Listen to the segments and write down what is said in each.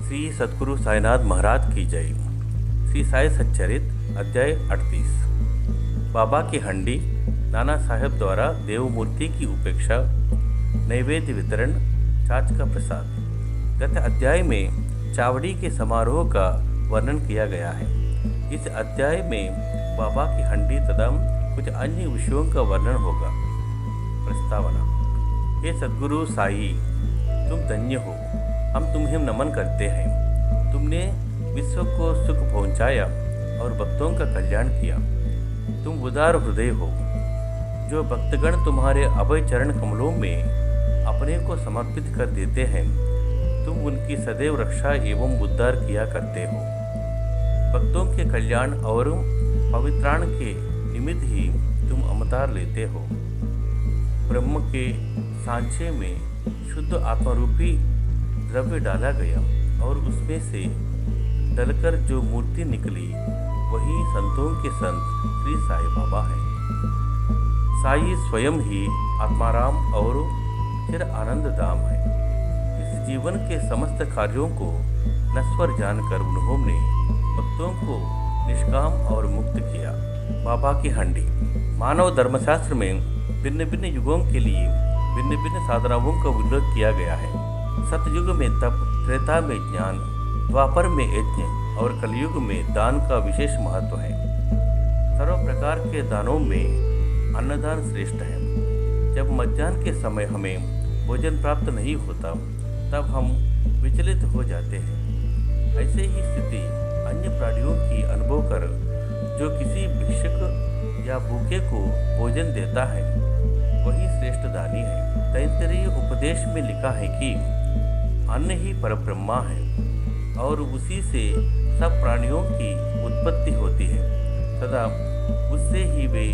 श्री सद्गुरु साईनाथ महाराज की जय। श्री साई सच्चरित अध्याय 38। बाबा की हंडी, नाना साहेब द्वारा देवमूर्ति की उपेक्षा, नैवेद्य वितरण, छाछ का प्रसाद। गत अध्याय में चावड़ी के समारोह का वर्णन किया गया है। इस अध्याय में बाबा की हंडी तथा कुछ अन्य विषयों का वर्णन होगा। प्रस्तावना। हे सद्गुरु साई, तुम धन्य हो, हम तुम्हें नमन करते हैं। तुमने विश्व को सुख पहुंचाया और भक्तों का कल्याण किया। तुम उदार हृदय हो। जो भक्तगण तुम्हारे अभय चरण कमलों में अपने को समर्पित कर देते हैं, तुम उनकी सदैव रक्षा एवं उद्धार किया करते हो। भक्तों के कल्याण और पवित्राण के निमित्त ही तुम अवतार लेते हो। ब्रह्म के सांचे में शुद्ध आत्मरूपी द्रव्य डाला गया और उसमें से डलकर जो मूर्ति निकली वही संतों के संत श्री साई बाबा है। साई स्वयं ही आत्माराम और चिर आनंद धाम है। इस जीवन के समस्त कार्यों को नश्वर जानकर उन्होंने भक्तों को निष्काम और मुक्त किया। बाबा की हंडी। मानव धर्मशास्त्र में भिन्न भिन्न युगों के लिए भिन्न भिन्न साधनाओं का उल्लेख किया गया है। सतयुग में तप, त्रेता में ज्ञान, द्वापर में यज्ञ और कलयुग में दान का विशेष महत्व है। सर्व प्रकार के दानों में अन्नदान श्रेष्ठ है। जब मध्याह्न के समय हमें भोजन प्राप्त नहीं होता, तब हम विचलित हो जाते हैं। ऐसे ही स्थिति अन्य प्राणियों की अनुभव कर जो किसी भिक्षुक या भूखे को भोजन देता है, वही श्रेष्ठ दानी है। तैत्तिरीय उपदेश में लिखा है कि अन्न ही परब्रह्मा है और उसी से सब प्राणियों की उत्पत्ति होती है तथा उससे ही वे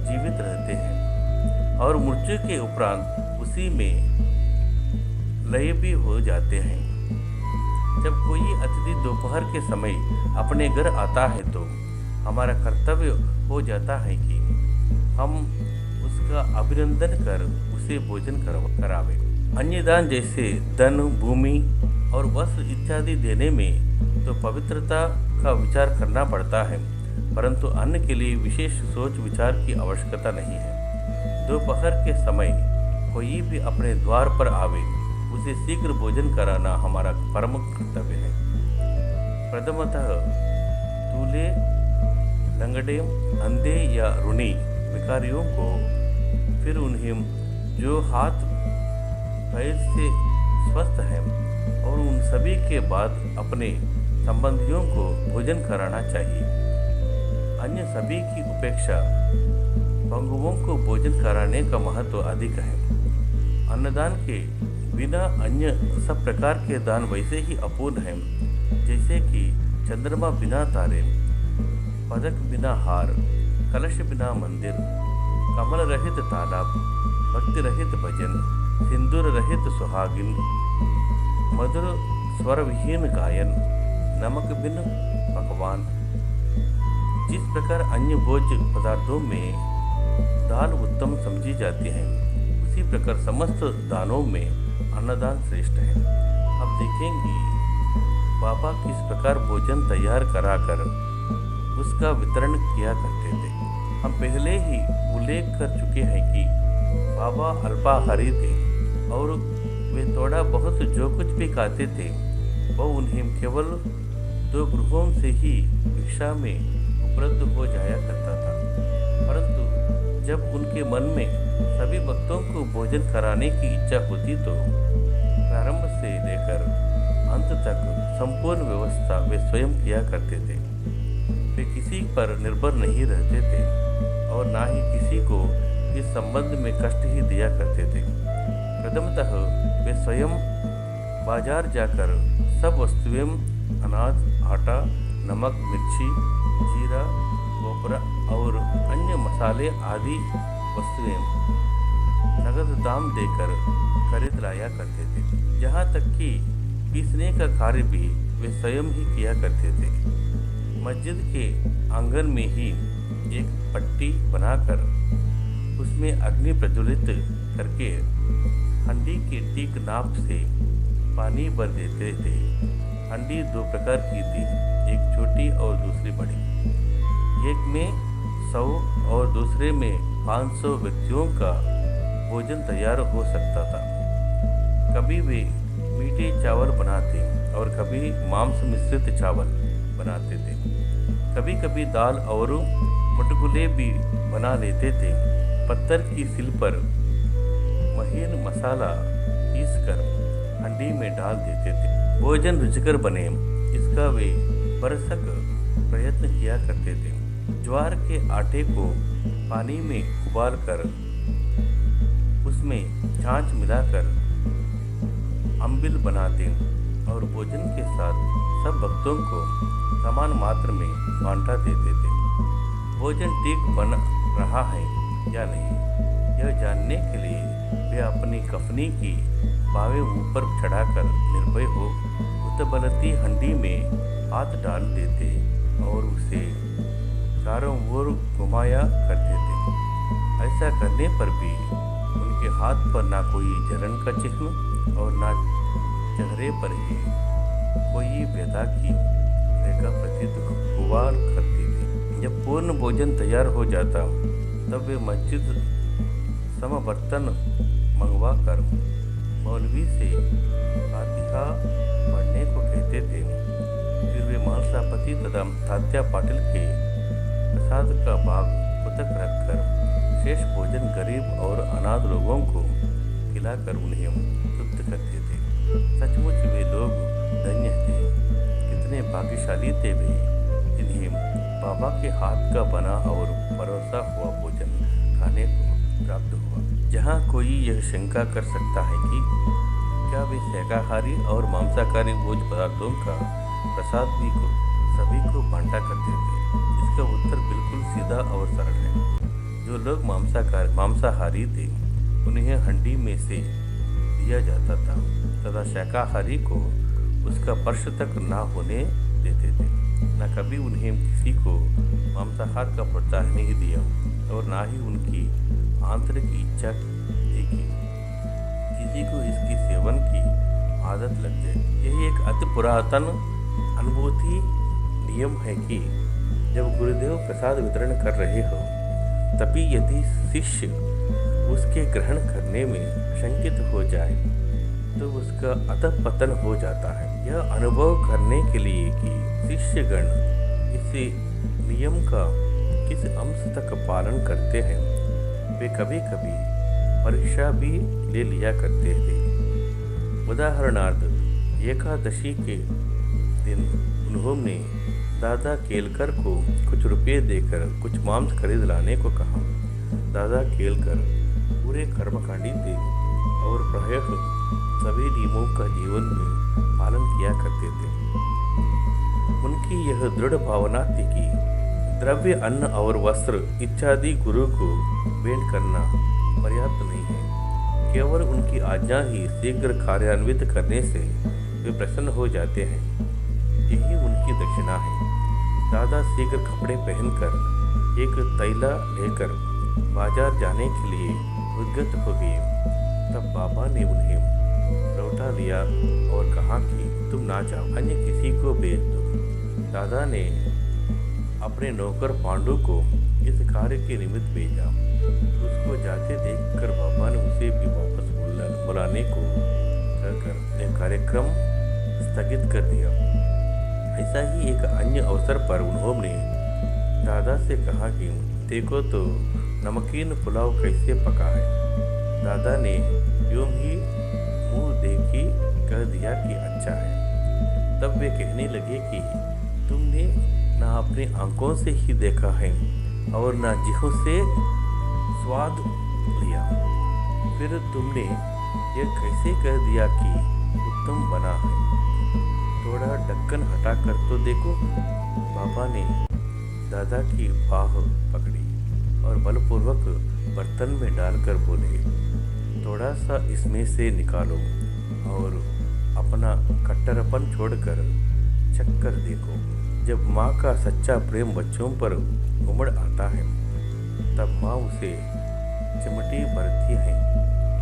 जीवित रहते हैं और मृत्यु के उपरांत उसी में लय भी हो जाते हैं। जब कोई अतिथि दोपहर के समय अपने घर आता है तो हमारा कर्तव्य हो जाता है कि हम उसका अभिनंदन कर उसे भोजन करावे। अन्य दान जैसे धन, भूमि और वस्त्र इत्यादि देने में तो पवित्रता का विचार करना पड़ता है, परंतु अन्न के लिए विशेष सोच विचार की आवश्यकता नहीं है। दोपहर के समय कोई भी अपने द्वार पर आवे, उसे शीघ्र भोजन कराना हमारा परम कर्तव्य है। प्रथमतः दूल्हे, लंगड़े, अंधे या ऋणी भिखारियों को, फिर उन्हें जो हाथ पैर से स्वस्थ हैं, और उन सभी के बाद अपने संबंधियों को भोजन कराना चाहिए। अन्य सभी की उपेक्षा पंगुओं को भोजन कराने का महत्व अधिक है। अन्नदान के बिना अन्य सब प्रकार के दान वैसे ही अपूर्ण हैं, जैसे कि चंद्रमा बिना तारे, पदक बिना हार, कलश बिना मंदिर, कमल रहित तालाब, भक्ति रहित भजन, सिंदूर रहित सुहागिन, मधुर स्वर विहीन गायन, नमक बिन पकवान। जिस प्रकार अन्य भोज्य पदार्थों में दाल उत्तम समझी जाती है, उसी प्रकार समस्त दानों में अन्नदान श्रेष्ठ है। अब देखेंगे बाबा किस प्रकार भोजन तैयार कराकर उसका वितरण किया करते थे। हम पहले ही उल्लेख कर चुके हैं कि बाबा अल्पाहारी थे और वे थोड़ा बहुत जो कुछ भी खाते थे वह उन्हें केवल 2 गृहों से ही भिक्षा में उपलब्ध हो जाया करता था। परंतु जब उनके मन में सभी भक्तों को भोजन कराने की इच्छा होती तो प्रारंभ से लेकर अंत तक संपूर्ण व्यवस्था वे स्वयं किया करते थे। वे किसी पर निर्भर नहीं रहते थे और ना ही किसी को इस संबंध में कष्ट ही दिया करते थे। प्रथमतः वे स्वयं बाजार जाकर सब वस्तुएं, अनाज, आटा, नमक, मिर्ची, जीरा, कोपरा और अन्य मसाले आदि वस्तुएं नगद दाम देकर खरीद लाया करते थे। यहाँ तक कि पीसने का कार्य भी वे स्वयं ही किया करते थे। मस्जिद के आंगन में ही एक पट्टी बनाकर उसमें अग्नि प्रज्वलित करके हंडी के ठीक नाप से पानी भर देते थे। हंडी दो प्रकार की थी, एक छोटी और दूसरी बड़ी। एक में 100 और दूसरे में 500 व्यक्तियों का भोजन तैयार हो सकता था। कभी वे मीठे चावल बनाते और कभी मांस मिश्रित चावल बनाते थे। कभी कभी दाल और मुटकुले भी बना लेते थे। पत्थर की सिल पर महीन मसाला पीसकर हंडी में डाल देते थे। भोजन रुचिकर बने इसका वे भरसक प्रयत्न किया करते थे। ज्वार के आटे को पानी में उबालकर उसमें छाछ मिलाकर अम्बिल बनाते और भोजन के साथ सब भक्तों को समान मात्रा में बांटा देते थे। भोजन ठीक बन रहा है या नहीं, यह जानने के लिए वे अपनी कफनी की बावें ऊपर चढ़ाकर निर्भय हो उतबलती हंडी में हाथ डाल देते और उसे चारों ओर घुमाया करते थे। ऐसा करने पर भी उनके हाथ पर ना कोई जलन का चिन्ह और ना चेहरे पर ही कोई व्यथा की रेखा प्रतीत हुआ करती थी। जब पूर्ण भोजन तैयार हो जाता तब वे मस्जिद समबर्तन मंगवा कर मौलवी से फातिहा पढ़ने को कहते थे। फिर वे महलसापति तथा तात्या पाटिल के प्रसाद का भाग पृथक रखकर शेष भोजन गरीब और अनाथ लोगों को खिलाकर उन्हें तृप्त करते थे। सचमुच वे लोग धन्य थे, कितने भाग्यशाली थे वे जिन्हें बाबा के हाथ का बना और परोसा हुआ भोजन खाने को प्राप्त हुआ। जहाँ कोई यह शंका कर सकता है कि क्या वे शाकाहारी और मांसाहारी भोज पदार्थों का प्रसाद भी सभी को बांटा करते थे, इसका उत्तर बिल्कुल सीधा और सरल है। जो लोग मांसाहारी थे उन्हें हंडी में से दिया जाता था तथा शाकाहारी को उसका स्पर्श तक न होने देते थे। न कभी उन्हें किसी को मांसाहार का प्रोत्साहन नहीं दिया और न ही उनकी आंतरिक इच्छा थी कि किसी को इसकी सेवन की आदत लग जाए। यही एक अति पुरातन अनुभूति नियम है कि जब गुरुदेव प्रसाद वितरण कर रहे हो तभी यदि शिष्य उसके ग्रहण करने में शंकित हो जाए तो उसका अधःपतन हो जाता है। यह अनुभव करने के लिए कि शिष्यगण इस नियम का किस अंश तक पालन करते हैं, वे कभी कभी परीक्षा भी ले लिया करते थे। उदाहरणार्थ एकादशी के दिन उन्होंने दादा केलकर को कुछ रुपये देकर कुछ मांस खरीद लाने को कहा। दादा केलकर पूरे कर्मकांडी थे और प्रायः सभी नियमों का जीवन में पालन किया करते थे। उनकी यह दृढ़ भावना थी कि द्रव्य, अन्न और वस्त्र इत्यादि गुरु को भेंट करना पर्याप्त नहीं है। केवल उनकी आज्ञा ही शीघ्र कार्यान्वित करने से वे प्रसन्न हो जाते हैं। यही उनकी दक्षिणा है। दादा शीघ्र कपड़े पहनकर एक तैला लेकर बाजार जाने के लिए उद्यत हो गए। तब बाबा ने उन्हें लौटा लिया और कहा कि तुम ना जाओ, अन्य किसी को भेज दो। दादा ने अपने नौकर पांडु को इस कार्य के निमित्त भेजा। उसको जाते देखकर बाबा ने उसे भी वापस बुलाने को कहकर यह कार्यक्रम स्थगित कर दिया। ऐसा ही एक अन्य अवसर पर उन्होंने दादा से कहा कि देखो तो नमकीन पुलाव कैसे पका है। दादा ने यूं ही मुंह देखी कह दिया कि अच्छा है। तब वे कहने लगे कि तुमने ना अपने आंखों से ही देखा है और ना जीभों से स्वाद लिया, फिर तुमने यह कैसे कह दिया कि उत्तम बना है। थोड़ा ढक्कन हटाकर तो देखो। बाबा ने दादा की बाह पकड़ी और बलपूर्वक बर्तन में डालकर बोले, थोड़ा सा इसमें से निकालो और अपना कट्टरपन छोड़कर चक्कर देखो। जब माँ का सच्चा प्रेम बच्चों पर उमड़ आता है तब माँ उसे चिमटी भरती है,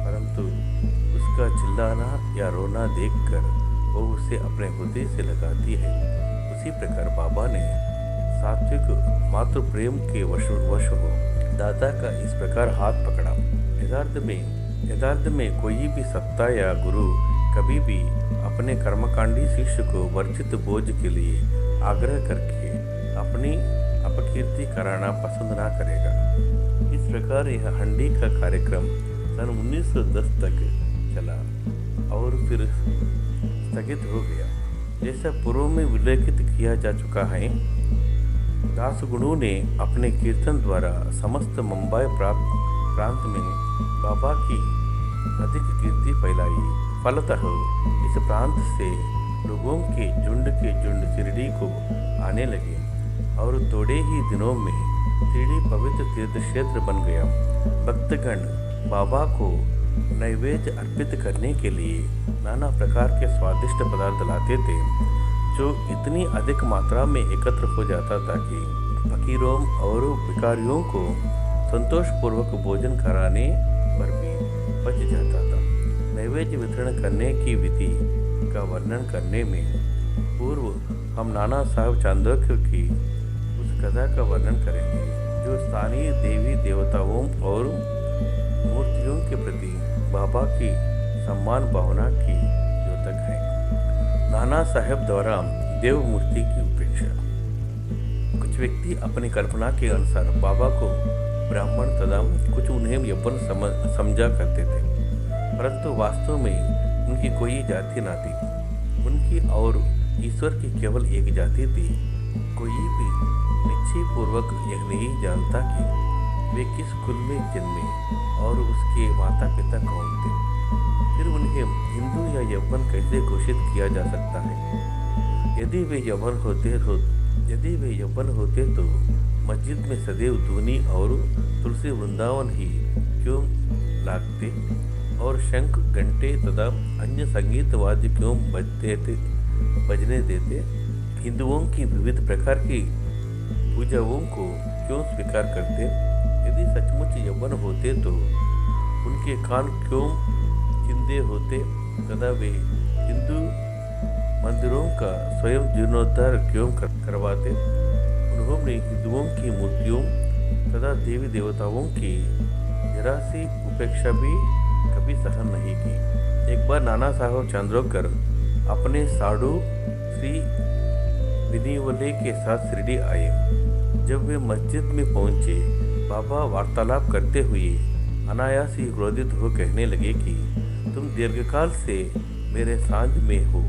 परंतु उसका चिल्लाना या रोना देखकर वो उसे अपने हृदय से लगाती है, उसी प्रकार बाबा ने सात्विक मातृ प्रेम के वश हो दादा का इस प्रकार हाथ पकड़ा। यथार्थ में कोई भी सत्ता या गुरु कभी भी अपने कर्मकांडी शिष्य को वर्जित बोझ के लिए आग्रह करके अपनी अपकीर्ति कराना पसंद ना करेगा। इस प्रकार यह हंडी का कार्यक्रम सन 1910 तक चला और फिर स्थगित हो गया। जैसा पूर्व में उल्लेखित किया जा चुका है, दासगुणों ने अपने कीर्तन द्वारा समस्त मुंबई प्रांत में बाबा की अधिक कीर्ति फैलाई। फलतः इस प्रांत से लोगों के झुंड शिरडी को आने लगे और थोड़े ही दिनों में शिरडी पवित्र तीर्थ क्षेत्र बन गया। भक्तगण बाबा को नैवेद्य अर्पित करने के लिए नाना प्रकार के स्वादिष्ट पदार्थ लाते थे, जो इतनी अधिक मात्रा में एकत्र हो जाता था कि फकीरों और भिखारियों को संतोषपूर्वक भोजन कराने पर भी बच जाता था। नैवेद्य वितरण करने की विधि का वर्णन करने में पूर्व हम नाना साहब चांदोरकर की उस कथा का वर्णन करेंगे, जो स्थानीय देवी देवताओं और मूर्तियों के प्रति बाबा की सम्मान भावना की द्योतक है। नाना साहब द्वारा देव मूर्ति की उपेक्षा। कुछ व्यक्ति अपनी कल्पना के अनुसार बाबा को ब्राह्मण तथा कुछ उन्हें यवन समझा करते थे, परंतु वास्तव में उनकी कोई जाति न थी। उनकी और ईश्वर की केवल एक जाति थी। कोई भी निश्चयपूर्वक यह नहीं जानता कि वे किस कुल में जन्मे और उसके माता पिता कौन थे। फिर उन्हें हिंदू या यवन कैसे घोषित किया जा सकता है? यदि वे यवन होते तो मस्जिद में सदैव धूनी और तुलसी वृंदावन ही क्यों लागते और शंख घंटे तथा अन्य संगीत वाद्य क्यों बजने देते? हिंदुओं की विविध प्रकार की पूजाओं को क्यों स्वीकार करते? यदि सचमुच यवन होते तो उनके कान क्यों चिंदे होते तथा वे हिंदू मंदिरों का स्वयं जीर्णोद्धार क्यों करवाते? उन्होंने हिंदुओं की मूर्तियों तथा देवी देवताओं की जरा सी उपेक्षा भी कभी सहन नहीं की। एक बार नाना साहब चांदोरकर अपने साधु श्री विनिवले के साथ शिरडी आए। जब वे मस्जिद में पहुंचे, बाबा वार्तालाप करते हुए अनायास ही क्रोधित हो कहने लगे कि तुम दीर्घकाल से मेरे साथ में हो,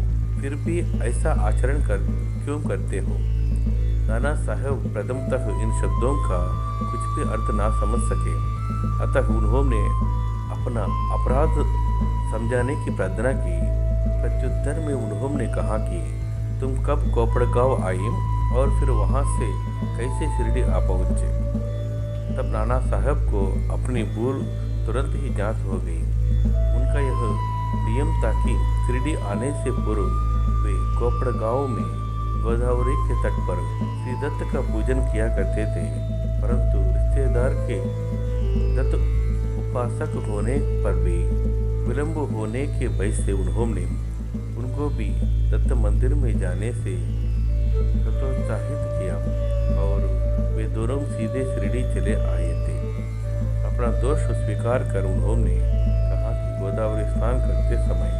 फिर भी ऐसा आचरण क्यों करते हो? नाना साहब प्रथमतः इन शब्दों का कुछ भी अर्थ ना समझ सके, अतः उन्होंने अपना अपराध समझाने की प्रार्थना की। प्रत्युत्तर में उन्होंने कहा कि तुम कब कोपड़गांव आए और फिर वहां से कैसे शिरडी आ पहुंचे? तब नाना साहब को अपनी भूल तुरंत ही जांच हो गई। उनका यह नियम था कि शिरडी आने से पूर्व वे कोपड़गांव में गोदावरी के तट पर श्री दत्त का पूजन किया करते थे, परंतु रिश्तेदार के दत्त उपासक होने पर भी विलंब होने के भय से उन्होंने उनको भी दत्त मंदिर में जाने से हतोत्साहित किया और वे दोनों सीधे शिरडी चले आए थे। अपना दोष स्वीकार कर उन्होंने कहा कि गोदावरी स्नान करते समय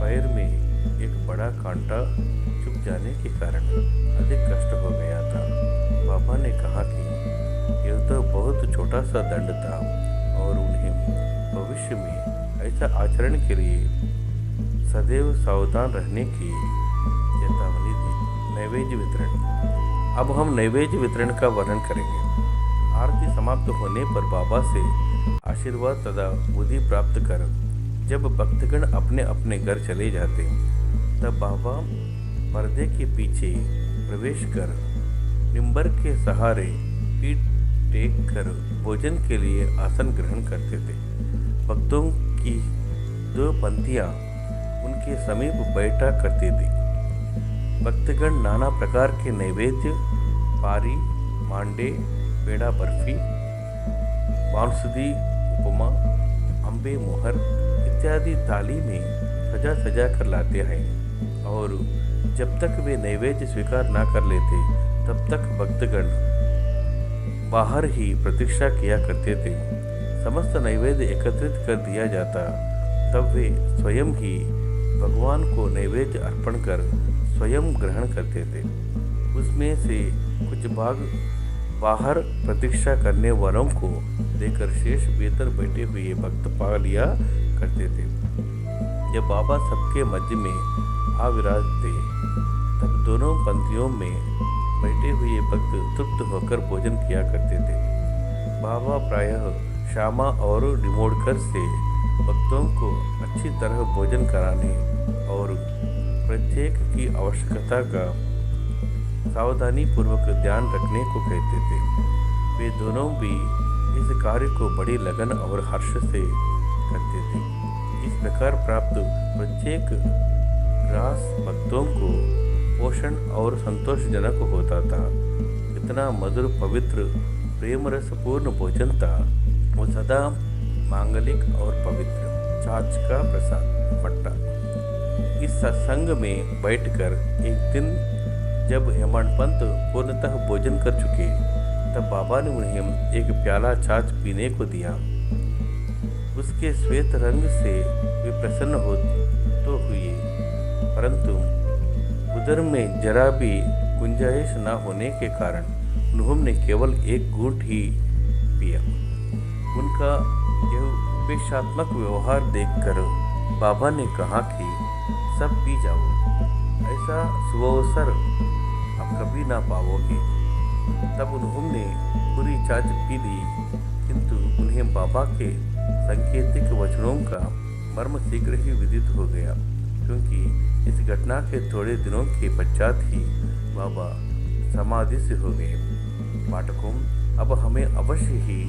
पैर में एक बड़ा कांटा चुभ जाने के कारण अधिक कष्ट हो गया था। बाबा ने कहा कि यह तो बहुत छोटा सा दंड था और उन्हें भविष्य में ऐसा आचरण के लिए सदैव सावधान रहने की चेतावनी दी। नैवेद्य वितरण। अब हम नैवेद्य वितरण का वर्णन करेंगे। आरती समाप्त होने पर बाबा से आशीर्वाद तथा बुद्धि प्राप्त कर जब भक्तगण अपने अपने घर चले जाते, तब बाबा पर्दे के पीछे प्रवेश कर निम्बर के सहारे पीठ टेक कर भोजन के लिए आसन ग्रहण करते थे। भक्तों की दो पंक्तियां उनके समीप बैठा करती थी। भक्तगण नाना प्रकार के नैवेद्य, पारी, मांडे, पेड़ा, बर्फी, बांसुरी, उपमा, अम्बे मोहर इत्यादि थाली में सजा सजा कर लाते हैं और जब तक वे नैवेद्य स्वीकार ना कर लेते तब तक भक्तगण बाहर ही प्रतीक्षा किया करते थे। समस्त नैवेद्य एकत्रित कर दिया जाता तब वे स्वयं ही भगवान को नैवेद्य अर्पण कर स्वयं ग्रहण करते थे। उसमें से कुछ भाग बाहर प्रतीक्षा करने वालों को देकर शेष भीतर बैठे हुए भक्त पा लिया करते थे। जब बाबा सबके मध्य में आ विराजते तब दोनों पंक्तियों में बैठे हुए भक्त तृप्त होकर भोजन किया करते थे। बाबा प्रायः श्यामा और निमोड़कर से भक्तों को अच्छी तरह भोजन कराने और प्रत्येक की आवश्यकता का सावधानी पूर्वक ध्यान रखने को कहते थे। वे दोनों भी इस कार्य को बड़ी लगन और हर्ष से करते थे। इस प्रकार प्राप्त प्रत्येक ग्रास भक्तों को पोषण और संतोषजनक होता था। इतना मधुर पवित्र प्रेम रसपूर्ण भोजन था। वो सदा मांगलिक और पवित्र छाछ का प्रसाद फट्टा। इस सत्संग में बैठकर एक दिन जब हेमंत पूर्णतः भोजन कर चुके तब बाबा ने उन्हें एक प्याला छाछ पीने को दिया। उसके श्वेत रंग से वे प्रसन्न हो तो हुए, परंतु उदर में जरा भी गुंजाइश न होने के कारण उन्होंने केवल एक घूंट ही पिया। उनका यह उपेक्षात्मक व्यवहार देखकर बाबा ने कहा कि सब पी जाओ, ऐसा सुअवसर आप कभी ना पाओगे। तब उन्होंने पूरी छाछ पी ली, किंतु उन्हें बाबा के सांकेतिक वचनों का मर्म शीघ्र ही विदित हो गया, क्योंकि इस घटना के थोड़े दिनों के पश्चात ही बाबा समाधि से हो गए। पाठकों, अब हमें अवश्य ही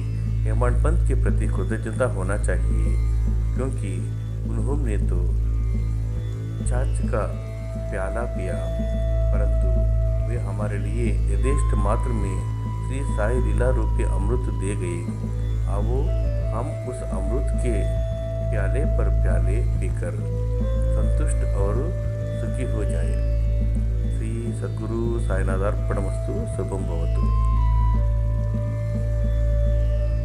हेमंत के प्रति कृतज्ञता होना चाहिए, क्योंकि उन्होंने तो छाछ का प्याला पिया, परंतु वे हमारे लिए यथेष्ट मात्र में श्री साई लीला रूपी अमृत दे गए। आओ हम उस अमृत के प्याले पर प्याले पीकर संतुष्ट और सुखी हो जाए। श्री सद्गुरु साईनाथार्पणमस्तु। शुभम भवतु।